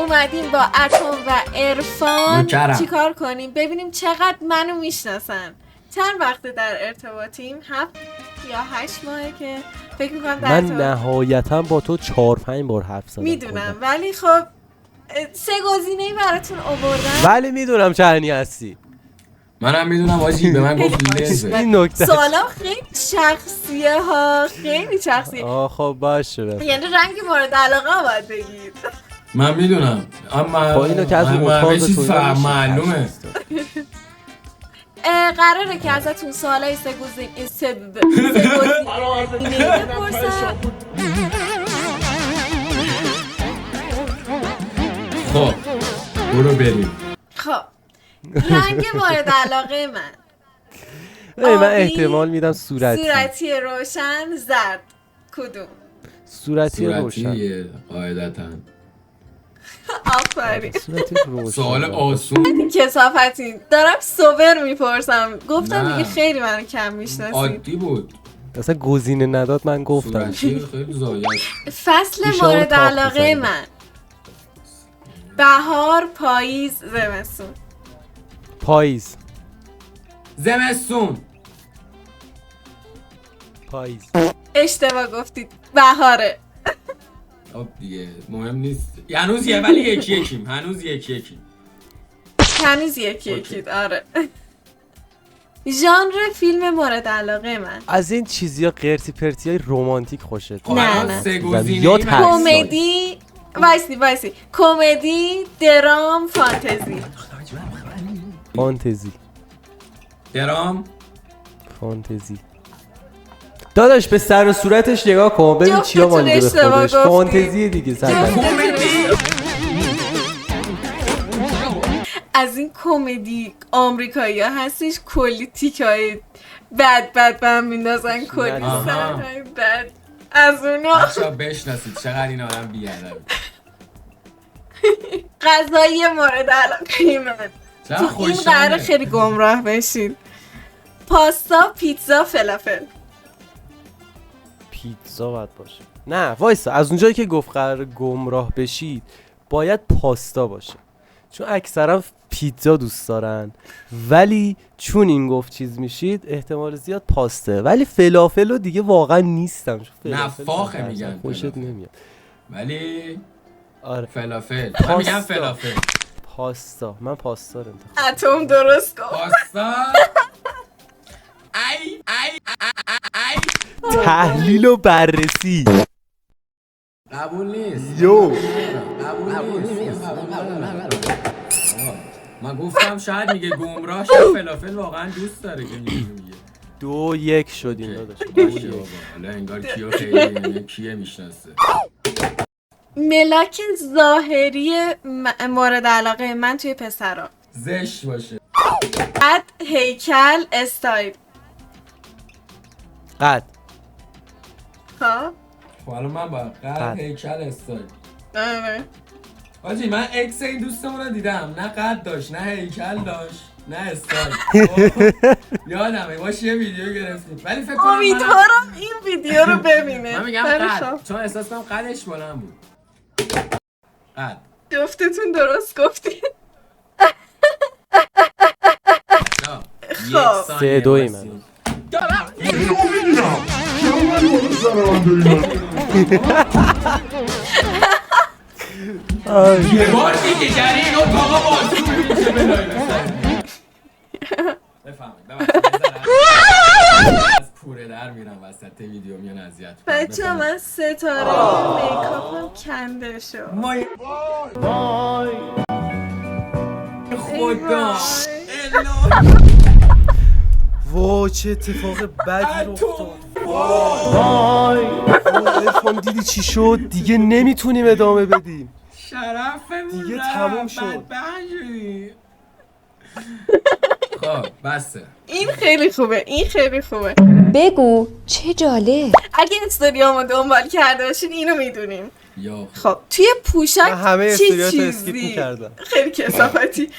اومدیم با اتم و عرفان چیکار کنیم؟ ببینیم چقدر منو میشناسن. چند وقته در ارتباطیم؟ 7 یا 8 ماهه که فکر میکنم در من نهایتا با تو 4-5 بار حرف زدم. میدونم ولی خب 3 گزینه‌ای براتون آوردم. ولی میدونم چرنی هستی. منم میدونم آجی به من گفت لزه. این نکته سوالام خیلی شخصیه ها، خیلی شخصیه. خب باشه یعنی رنگ مورد علاقه باید بگید. من میدونم اما با اینو که از اتاق تو معلومه. قراره که ازتون سوالای سه گزینه‌ای بپرسم. خب برو بریم. خب رنگ مورد علاقه من من احتمال میدم صورتی روشن زرد. کدوم؟ صورتی روشن قاعدتاً. آفرین. صورتی روشن. سوال آسون. کثافتین دارم سوبر میپرسم. گفتم دیگه خیلی منو کم میشناسید. عادی بود. اصلا گزینه نداد من گفتم. صورتی خیلی زایش. فصل مورد علاقه من بهار، پاییز، زمستون. پاییز. زمستون. پاییز. اشتباه گفتید، بهاره. خب دیگه مهم نیست. هنوز یه ولی یکی هنوز هنوز یکی آره. ژانر فیلم مورد علاقه من از این چیزیا قرتی پرتی های رومانتیک خوشت؟ نه سه گزینه. کمدی، وایسی کمدی، درام، فانتزی. داداش به سر و صورتش نگاه کن ببین چیا مالیده به خودش. فانتزی دیگه از این کمدی آمریکایی ها هستش کلی تیکای بد به هم میندازن، کلی سرهای بد از اونا. بچه بشناسید چقدر این آدم بیادم. غذایی مورد علاقه من تو این قراره خیلی گمراه بشین. پاستا، پیتزا، فلافل. پیتزا باید باشه. نه وایسا، از اونجایی که گفت قرار گمراه بشید باید پاستا باشه، چون اکثرا پیتزا دوست دارن، ولی چون این گفت چیز میشید احتمال زیاد پاسته. ولی فلافل رو دیگه واقعا نیستم. نفاخه میگن خوشت نمیاد ولی آره فلافل. من میگم فلافل. پاستا. من پاستا رو انتخاب. اتم درست گفت. پاستا. تحلیل و بررسی قبول نیست. من گفتم شاید میگه گمراه، شاید فلافل واقعا دوست داره که میگه. 2-1 شدیم داداش. حالا انگار کیو خیلی کیه میشناسه. ملاک ظاهری مورد علاقه من توی پسرا زشت باشه. قد، هیکل، استایل. قد. ها؟ خب الان من با قد، هیکل، استایل. آره. حاجی من اکس این دوستمون رو دیدم، نه قد داشت، نه هیکل داشت، نه استایل. یادمه باش یه ویدیو گرفتیم، ولی فکر کنم امیدوارم این ویدیو رو ببینه. من میگم قد، چون احساس کنم قدش بلند بود. قد. جفتتون درست گفتید. خب 3-2 من. یه بار دیگه گری این اتاقا بازی میشه بلایی بفهمید از کوره در میرم وسط ویدیو میان اذیت. بچه من ستاره میکاپم کنده شد. وای خدا وای چه اتفاق بدی افتاد. وای عرفان دیدی چی شد؟ دیگه نمیتونیم ادامه بدیم. شرفمون دیگه تموم شد. خب بسه. این خیلی خوبه. بگو چه جالب. اگه استوریامو دنبال کرده باشین اینو میدونیم. یا خب توی پوشک همه چه استوریاتو اسکیپ چیزی می‌کردم. خیلی کثافتی.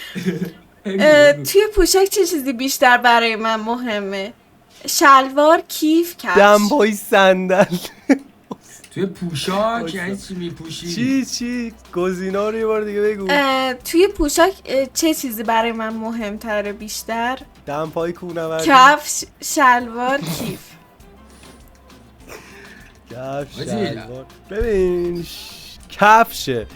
توی پوشک چه چیزی بیشتر برای من مهمه؟ شلوار، کیف، کفش. دنبای صندل. توی پوشاک یعنی چی میپوشی؟ چی گزینا رو یه بار دیگه بگو. توی پوشاک چه چیزی برای من مهمتره بیشتر؟ دمپایی کونوردی. کفش، شلوار، کیف. کفش شلوار. ببین کفشه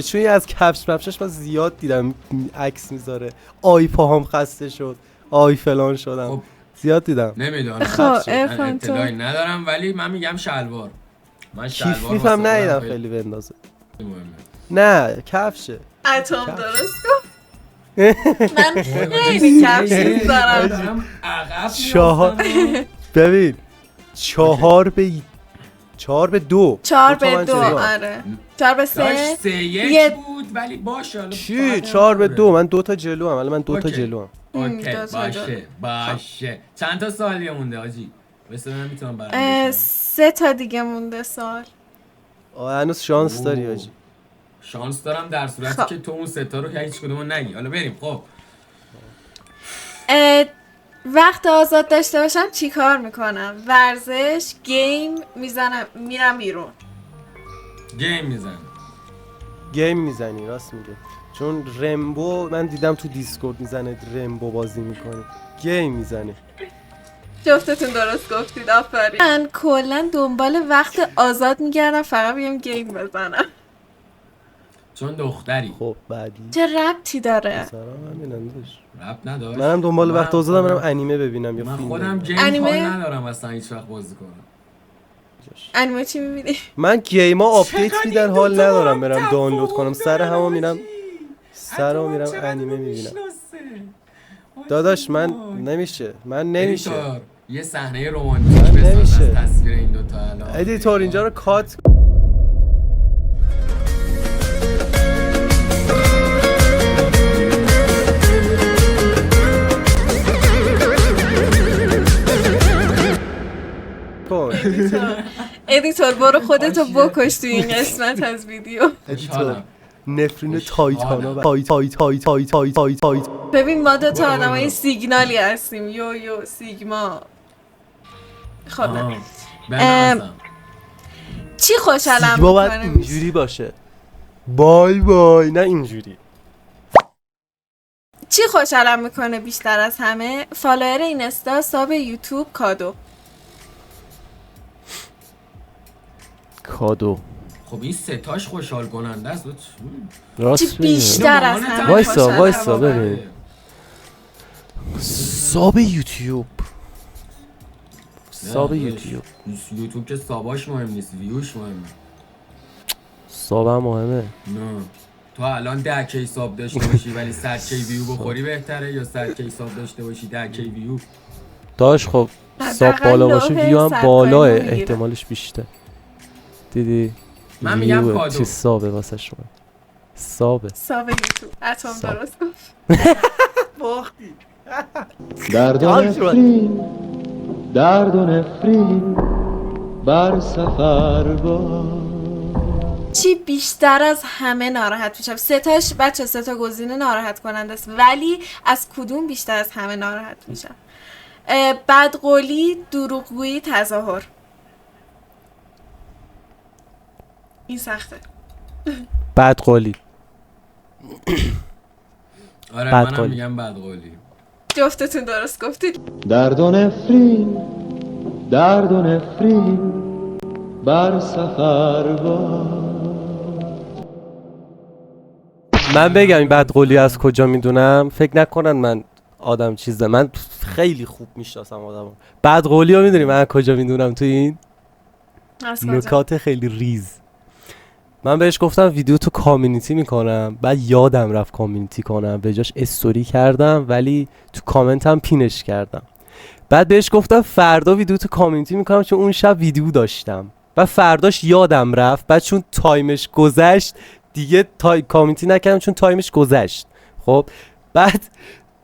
چون از کفشش من زیاد دیدم عکس میذاره. آی پاهام خسته شد، آی فلان شدم. خب. زیاد دیدم. نمیدونم خب من اطلاعی ندارم ولی من میگم شلوار. من شلوار کیف میفهم ندیدم خیلی بندازه. مهمه. نه کفشه. اتم درست گفت. من خیلی کفش دوست دارم. چهار ببین 4-2 آره 4-3 بود ولی باشه چی 4-2 من 2 تا جلو هم ولی من 2 تا جلو هم اوکی باشه چند تا سالی مونده آجی واسه من میتونم برام 3 تا دیگه مونده سال هنوز شانس داری آجی شانس دارم در صورتی که تو اون 3 تا رو هیچ کدومو نگی حالا بریم خب وقت آزاد داشته باشم چی کار میکنم؟ ورزش، گیم میزنم، میرم بیرون. گیم میزنی راست میگه چون رمبو من دیدم تو دیسکورد میزنه رمبو بازی میکنه گیم میزنه جفتتون درست گفتید آفرین من کلا دنبال وقت آزاد میگردم فقط بیم گیم بزنم چون دختری خب بعدی چه ربطی داره؟ ربط نداشت منم دنبال وقت آزادم برم انیمه ببینم یا من فیلم خودم گیم انیمه؟ حال ندارم اصلا هیچ وقت بازی کنم انیمه چی میبینی؟ من گیما آپدیت میدن حال ندارم برم دانلود کنم سر همو میرم انیمه میبینم داداش من نمیشه یه صحنه رمانتیک بساز از تصویر این دوتا الان ادیتور اینجا رو کات ادیتور برو خودتو بکش تو این قسمت از ویدیو ادیتور نفرین تایتانا تایت ببین ما دو تا آدمای سیگنالی هستیم یو سیگما خب چی خوشحالم میکنه باید اینجوری باشه بای نه اینجوری چی خوشحالم میکنه بیشتر از همه؟ فالوور اینستا، ساب یوتیوب، کادو خب این ستاش خوشحال کننده است چی بیشتر از همه وایسا ببین ساب یوتیوب یوتیوب که ساباش مهم نیست ویوش مهمه سابم مهمه نه تو الان 10k ساب داشته باشی ولی 100k ویو بخوری بهتره یا 100k ساب داشته باشی 10k ویو داش خب ساب بالا باشه ویو هم بالاه احتمالش بیشتر دیدی من میگم کادو چی سابه واسه شما ساب یوتیوب اتم درست گفت باختی درد و نفرین بر سفر با چی بیشتر از همه ناراحت میشم؟ سه تا گزینه ناراحت کننده است ولی از کدوم بیشتر از همه ناراحت میشم؟ بدقولی، دروغگویی، تظاهر. این سخته. بدقولی. آره منم میگم بدقولی. جفتتون درست گفتید. درد و نفرین بر سفر با من بگم این بدقولی از کجا میدونم؟ فکر نکنن من آدم چیزه، من خیلی خوب میشناسم آدمو. بدقولی ها میدونی من کجا میدونم؟ تو این نکات خیلی ریز. من بهش گفتم ویدیو تو کامیونیتی میکنم، بعد یادم رفت کامیونیتی کنم، به جاش استوری کردم ولی تو کامنت هم پینش کردم. بعد بهش گفتم فردا ویدیو تو کامیونیتی میکنم چون اون شب ویدیو داشتم و فرداش یادم رفت. بعد چون تایمش گذشت دیگه کامیونیتی نکردم چون تایمش گذشت. خب بعد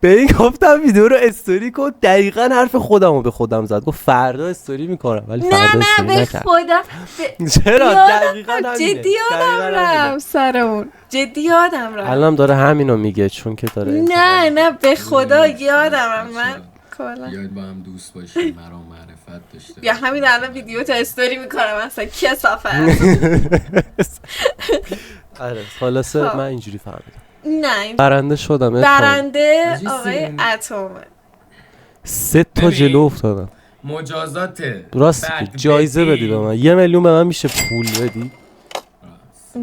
به این گفتم ویدیو رو استوری کن، دقیقاً حرف خودمو به خودم زد، گفت فردا استوری میکنم ولی فردا استوری نکرد. خدا چرا دقیقاً همینه. جدی یادم رفت سرمون، جدی یادم رفت. الانم داره همینو میگه چون که داره نه به خدا یادم رفت. من کلا بیاید با هم دوست باشیم، مرام معرفت داشته بیا باشیم. همین الان ویدیو تا استوری میکنم اصلا که سفر آره خلاصه خب. من اینجوری فهمیدم نه این برنده شدم. برنده نجیب آقای سیرین. اتمه 3 تا ببین. جلو افتادم. مجازات راست بد که جایزه بدی به من. 1 میلیون به من میشه پول بدی.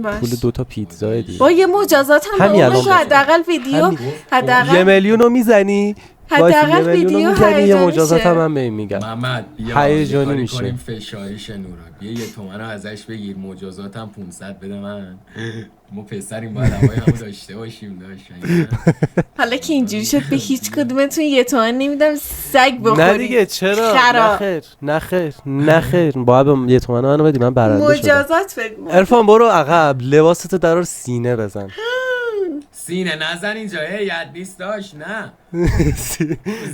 باش. پول 2 تا پیتزا دیگه. با یه مجازات هم همین به الان اون بده. حداقل ویدیو همین. حداقل 1 میلیون رو میزنی. حداقل ویدیو یه هیجانی مجازات شه. هم من به این میگم. محمد بیا هیجانی کاری میشه. کنیم فشاریش نورا، بیا 1 تومن رو ازش بگیر، مجازاتم 500 بده من. ما پسریم باید هوای همو داشته باشیم داشت. حالا که اینجوری شد به هیچ کدومتون 1 تومن نمیدم سگ بخوری. نه دیگه چرا؟ خرا. نه خیر باید به 1 تومن منو بدی من برنده شدم. مجازات بگو. عرفان برو عقب لباستو درار سینه بزن. سینه نزن اینجا ید نیست داشت نه.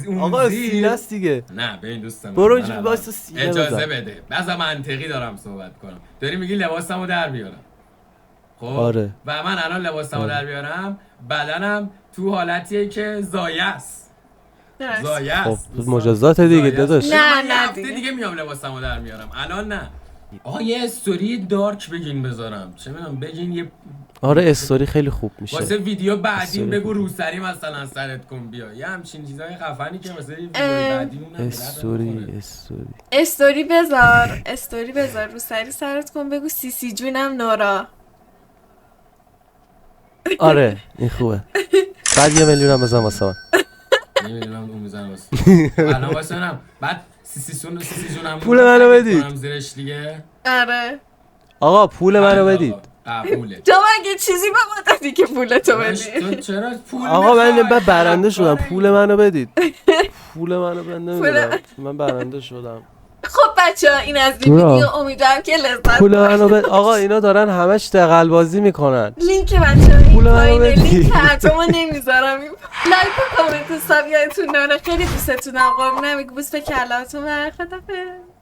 اون آقا زیر- سینه است دیگه. نه به این دوست من برو من اینجوری اول واسه سینه اجازه بزن. بده بذار منطقی دارم صحبت کنم. داری میگی لباسمو در بیارم، خب آره. و من الان لباسمو در بیارم بدنم تو حالتیه که زایه است. درست. زایه خب است دوستان. مجازات دیگه زایه است. داداش. نه، من یه نه هفته دیگه. دیگه میام لباسمو در میارم، الان نه. آقا یه استوری دارک بگین بذارم، چه میدونم بگین یه آره استوری خیلی خوب میشه. واسه ویدیو بعدین استوری بگو روسری مثلا سرت کن بیا، یه همچین چیزای خفنی که واسه ویدیو بعدین اونم استوری استوری بذار رو سری سرت کن بگو سی جونم نورا. آره این خوبه. بعد 1 میلیون هم بزن واسه من. نمیدونم اون میزنه واسه الان واسه اونم بعد سی جونم پول منو بدید. کنم زیرش دیگه. آره آقا پول منو بدید. قبوله. تو مگه چیزی به ما دادی که پولتو بدی؟ تو چرا پول آقا من می‌خوای؟ برنده شدم کاری. پول منو بدید. پول منو نمیدونم من برنده شدم. خب بچه ها این از این نورا. ویدیو امیدوارم که لذت پول ببرید. منو بد آقا اینا دارن همش دغل بازی میکنن. لینک بچه ها این پول منو پایینه، بدی. لینک اتمو نمیذارم این لایک و کامنت و ساب یادتون نره. خیلی دوستتونم، قربونم، بوس به کلاتون و خدافظ.